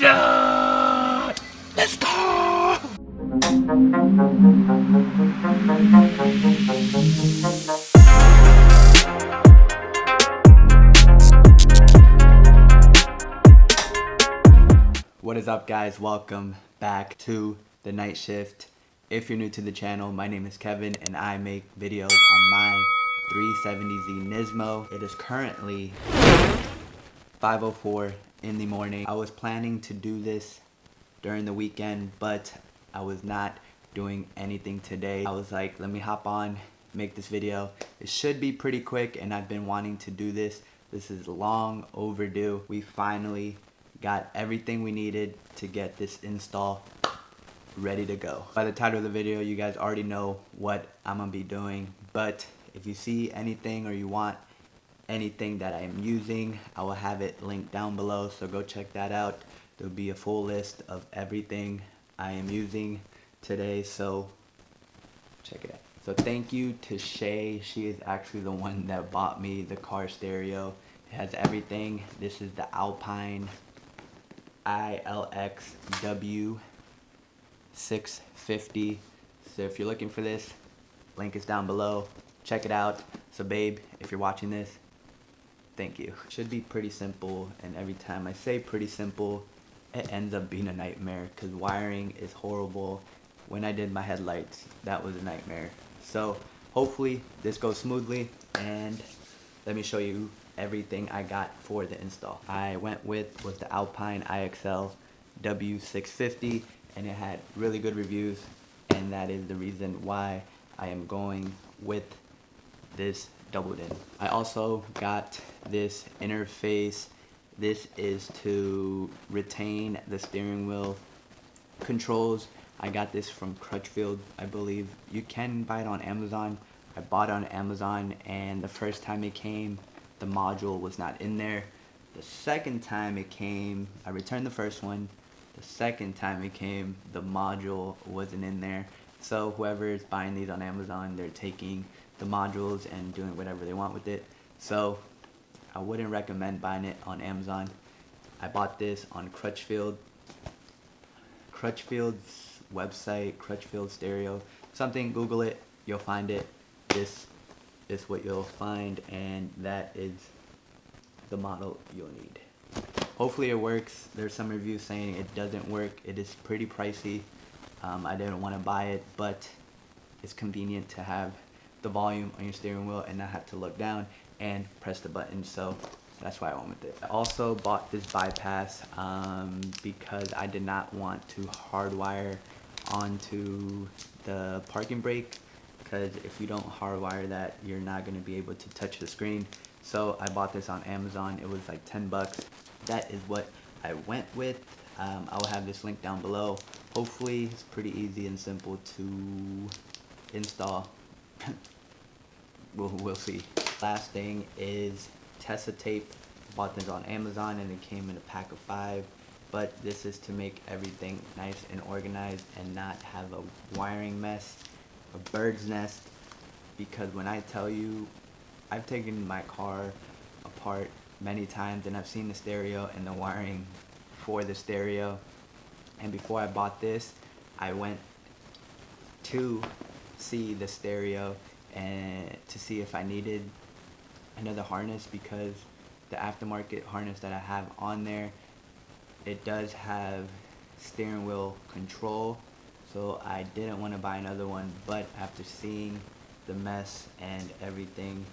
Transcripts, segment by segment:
Yeah! Let's go! What is up, guys? Welcome back to the night shift. If you're new to the channel, my name is Kevin and I make videos on my 370Z Nismo. It is currently 5:04 in the morning. I was planning to do this during the weekend, but I was not doing anything today. I was like, let me hop on, make this video. It should be pretty quick, and I've been wanting to do this. This is long overdue. We finally got everything we needed to get this install ready to go. By the title of the video, you guys already know what I'm gonna be doing, but if you see anything or you want anything that I am using, I will have it linked down below, so go check that out. There'll be a full list of everything I am using today, so check it out. So thank you to Shay. She is actually the one that bought me the car stereo. It has everything. This is the Alpine ILX-W650. So if you're looking for this, link is down below. Check it out. So babe, if you're watching this, thank you. Should be pretty simple, and every time I say pretty simple, it ends up being a nightmare because wiring is horrible. When I did my headlights, that was a nightmare. So hopefully this goes smoothly, and let me show you everything I got for the install. I went with was the Alpine IXL-W650, and it had really good reviews, and that is the reason why I am going with this doubled in. I also got this interface. This is to retain the steering wheel controls. I got this from CRUX, I believe. You can buy it on Amazon. I bought it on Amazon, and the first time it came, the module was not in there. The second time it came, I returned the first one. The second time it came, the module wasn't in there. So whoever is buying these on Amazon, they're taking the modules and doing whatever they want with it. So I wouldn't recommend buying it on Amazon. I bought this on CRUX's website, CRUX stereo, something. Google it, you'll find it. This is what you'll find, and that is the model you'll need. Hopefully it works. There's some reviews saying it doesn't work. It is pretty pricey. I didn't want to buy it, but it's convenient to have the volume on your steering wheel and not have to look down and press the button, so that's why I went with it. I also bought this bypass because I did not want to hardwire onto the parking brake, because if you don't hardwire that, you're not going to be able to touch the screen. So I bought this on Amazon. It was like 10 bucks. That is what I went with. I will have this link down below. Hopefully it's pretty easy and simple to install. We'll see. Last thing is Tesa Tape. Bought this on Amazon and it came in a pack of 5. But this is to make everything nice and organized and not have a wiring mess, a bird's nest. Because when I tell you, I've taken my car apart many times and I've seen the stereo and the wiring for the stereo. And before I bought this, I went to see the stereo and to see if I needed another harness, because the aftermarket harness that I have on there, it does have steering wheel control, so I didn't want to buy another one. But after seeing the mess and everything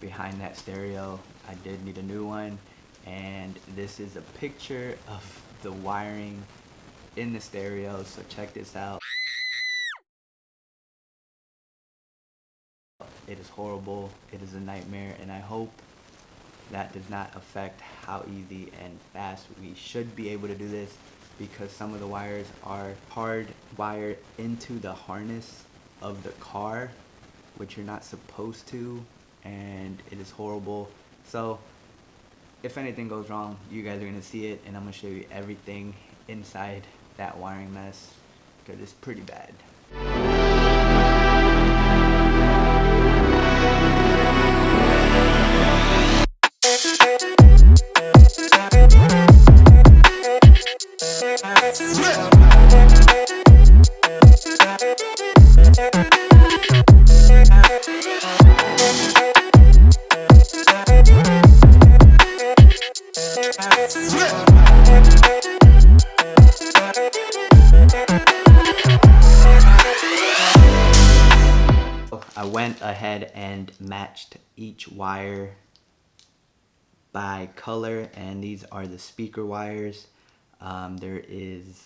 behind that stereo, I did need a new one. And this is a picture of the wiring in the stereo, so check this out. It is horrible. It is a nightmare, and I hope that does not affect how easy and fast we should be able to do this, because some of the wires are hardwired into the harness of the car, which you're not supposed to, and it is horrible. So if anything goes wrong, you guys are going to see it, and I'm going to show you everything inside that wiring mess, because it's pretty bad. I went ahead and matched each wire by color, and these are the speaker wires. There is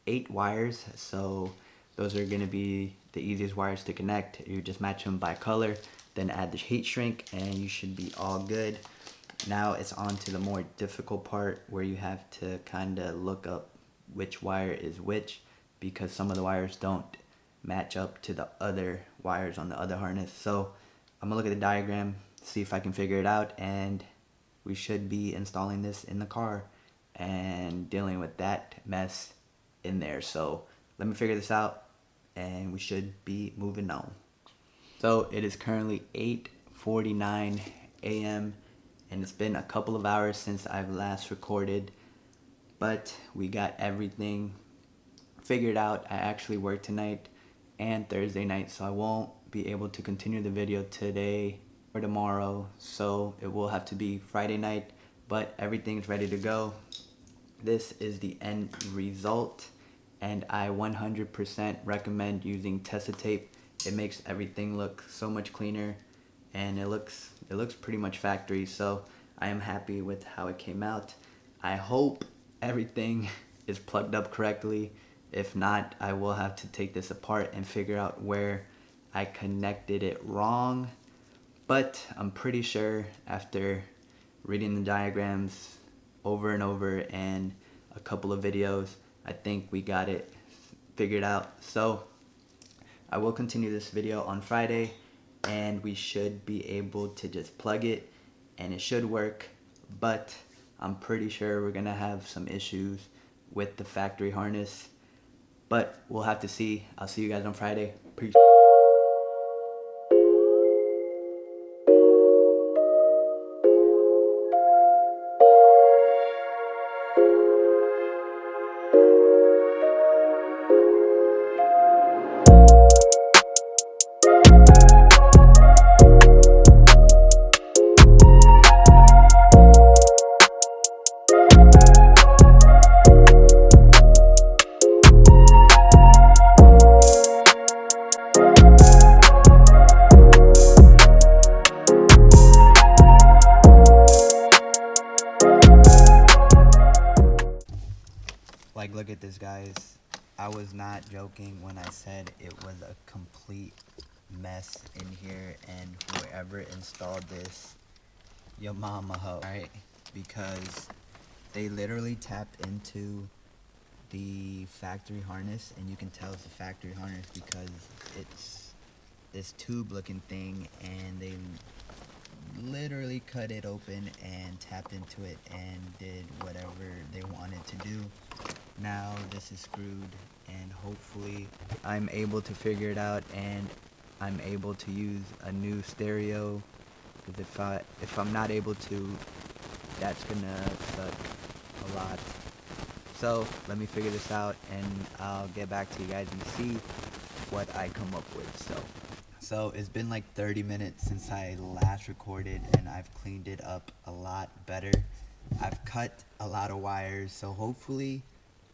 8 wires, so those are going to be the easiest wires to connect. You just match them by color, then add the heat shrink, and you should be all good. Now it's on to the more difficult part where you have to kind of look up which wire is which, because some of the wires don't match up to the other wires on the other harness. So I'm gonna look at the diagram, see if I can figure it out, and we should be installing this in the car and dealing with that mess in there. So let me figure this out and we should be moving on. So it is currently 8:49 a.m. and it's been a couple of hours since I've last recorded, but we got everything figured out. I actually work tonight and Thursday night, so I won't be able to continue the video today or tomorrow, so it will have to be Friday night, but everything's ready to go. This is the end result, and I 100% recommend using Tesa Tape. It makes everything look so much cleaner, and it looks pretty much factory, so I am happy with how it came out. I hope everything is plugged up correctly. If not, I will have to take this apart and figure out where I connected it wrong. But I'm pretty sure after reading the diagrams over and over and a couple of videos, I think we got it figured out. So I will continue this video on Friday and we should be able to just plug it and it should work. But I'm pretty sure we're gonna have some issues with the factory harness. But we'll have to see. I'll see you guys on Friday. Peace. Like, look at this, guys. I was not joking when I said it was a complete mess in here, and whoever installed this, your mama ho, right? Because they literally tapped into the factory harness, and you can tell it's a factory harness because it's this tube looking thing, and they literally cut it open and tapped into it and did whatever they wanted to do. Now this is screwed, and hopefully I'm able to figure it out and I'm able to use a new stereo, because if I'm not able to, that's gonna suck a lot. So let me figure this out and I'll get back to you guys and see what I come up with. So it's been like 30 minutes since I last recorded, and I've cleaned it up a lot better. I've cut a lot of wires, so hopefully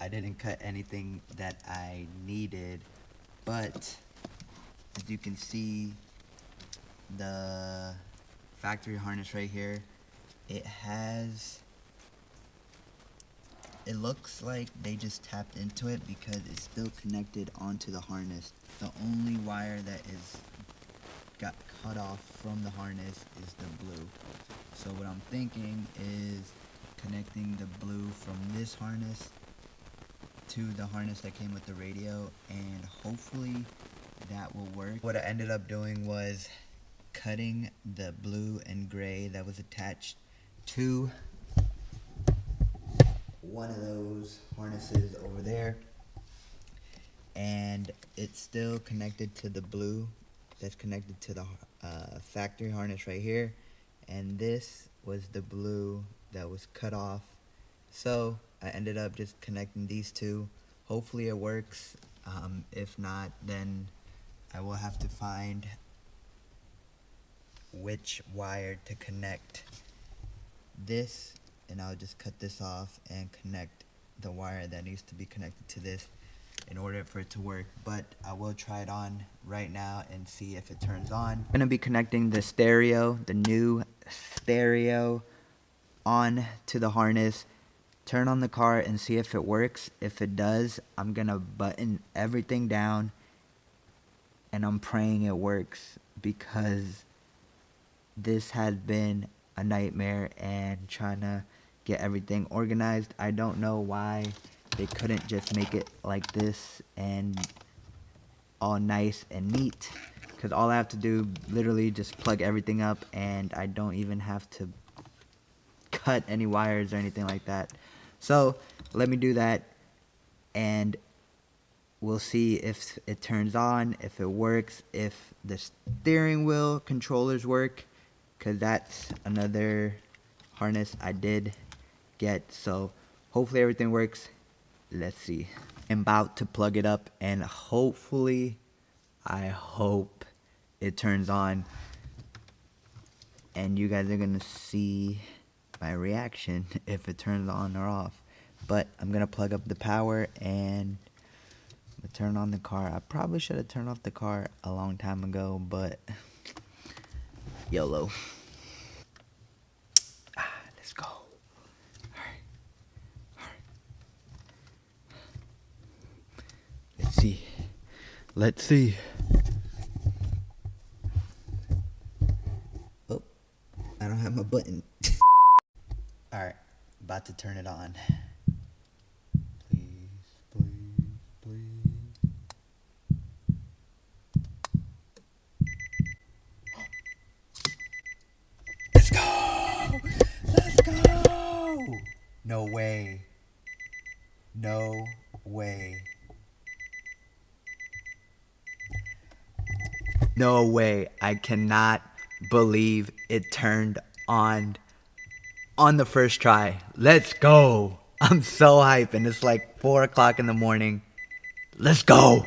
I didn't cut anything that I needed. But as you can see, the factory harness right here, it looks like they just tapped into it because it's still connected onto the harness. The only wire that got cut off from the harness is the blue. So what I'm thinking is connecting the blue from this harness to the harness that came with the radio, and hopefully that will work. What I ended up doing was cutting the blue and gray that was attached to one of those harnesses over there, and it's still connected to the blue that's connected to the factory harness right here, and this was the blue that was cut off. So I ended up just connecting these two. Hopefully it works. If not, then I will have to find which wire to connect this, and I'll just cut this off and connect the wire that needs to be connected to this in order for it to work. But I will try it on right now and see if it turns on. I'm gonna be connecting the stereo, the new stereo, on to the harness, turn on the car and see if it works. If it does, I'm gonna button everything down and I'm praying it works, because this has been a nightmare and trying to get everything organized. I don't know why they couldn't just make it like this and all nice and neat, because all I have to do literally just plug everything up and I don't even have to cut any wires or anything like that. So let me do that and we'll see if it turns on, if it works, if the steering wheel controllers work, because that's another harness I did get. So hopefully everything works. Let's see. I'm about to plug it up and hopefully, I hope it turns on and you guys are gonna see my reaction if it turns on or off. But I'm gonna plug up the power and turn on the car. I probably should have turned off the car a long time ago, but YOLO. Let's go. Let's see. Let's see. Oh, I don't have my button. Alright, about to turn it on. Please, please, please. Let's go! Let's go! No way. No way. No way. I cannot believe it turned on the first try. Let's go. I'm so hyped and it's like 4 o'clock in the morning. Let's go.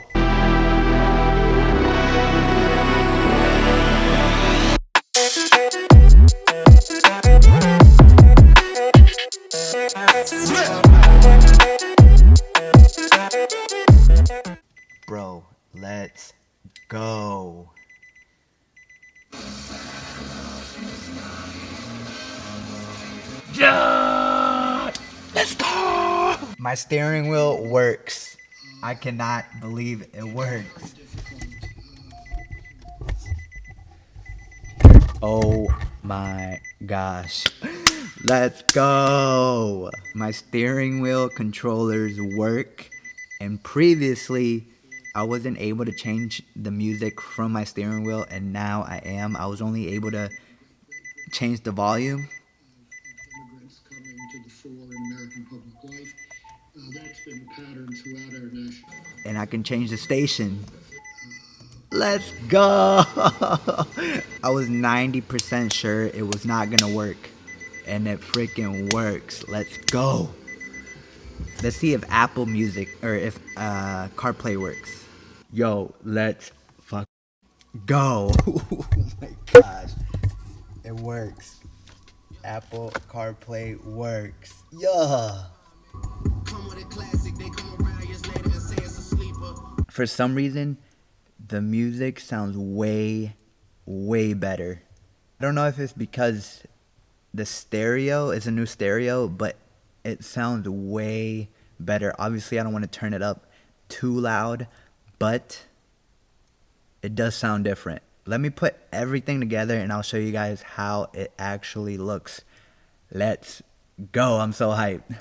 Bro, let's go. Yeah! Let's go! My steering wheel works. I cannot believe it works. Oh my gosh. Let's go! My steering wheel controllers work, and previously I wasn't able to change the music from my steering wheel, and now I am. I was only able to change the volume. Immigrants coming to the fore in American public life. That's been a pattern throughout our national. And I can change the station. Let's go! I was 90% sure it was not gonna work, and it freaking works. Let's go! Let's see if Apple Music or if CarPlay works. Yo, let's fuck go! Oh my gosh, it works. Apple CarPlay works. Yeah. For some reason, the music sounds way, way better. I don't know if it's because the stereo is a new stereo, but it sounds way better. Obviously, I don't want to turn it up too loud, but it does sound different. Let me put everything together and I'll show you guys how it actually looks. Let's go. I'm so hyped.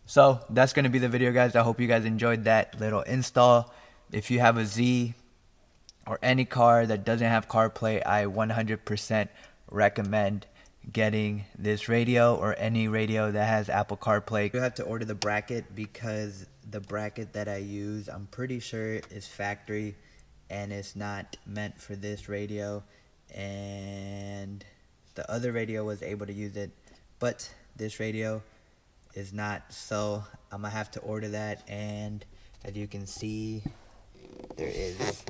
So that's going to be the video, guys. I hope you guys enjoyed that little install. If you have a Z or any car that doesn't have CarPlay, I 100% recommend getting this radio or any radio that has Apple CarPlay. You have to order the bracket because the bracket that I use, I'm pretty sure is factory and it's not meant for this radio, and the other radio was able to use it, but this radio is not, so I'm gonna have to order that. And as you can see, there is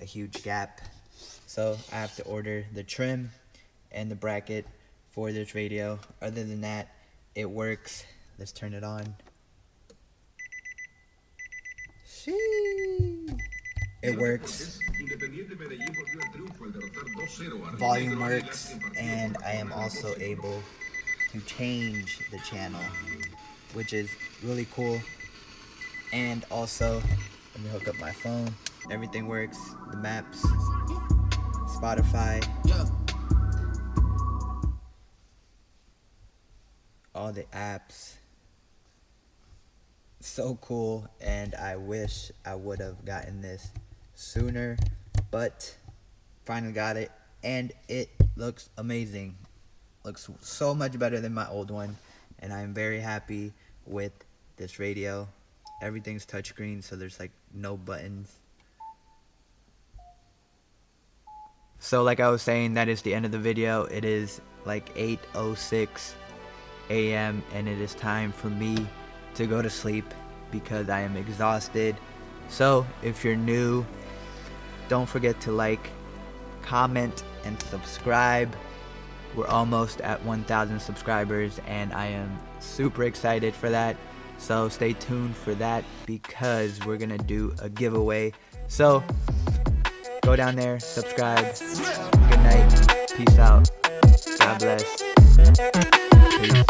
a huge gap, so I have to order the trim and the bracket for this radio. Other than that, it works. Let's turn it on. It works. Volume works, and I am also able to change the channel, which is really cool. And also, let me hook up my phone. Everything works. The maps, Spotify, all the apps. So cool, and I wish I would have gotten this sooner, but finally got it, and it looks amazing. Looks so much better than my old one, and I'm very happy with this radio. Everything's touchscreen, so there's like no buttons. So like I was saying, that is the end of the video. It is like 8:06 a.m. and it is time for me to go to sleep because I am exhausted. So if you're new, don't forget to like, comment, and subscribe. We're almost at 1,000 subscribers, and I am super excited for that. So stay tuned for that because we're gonna do a giveaway. So go down there, subscribe. Good night. Peace out. God bless. Peace.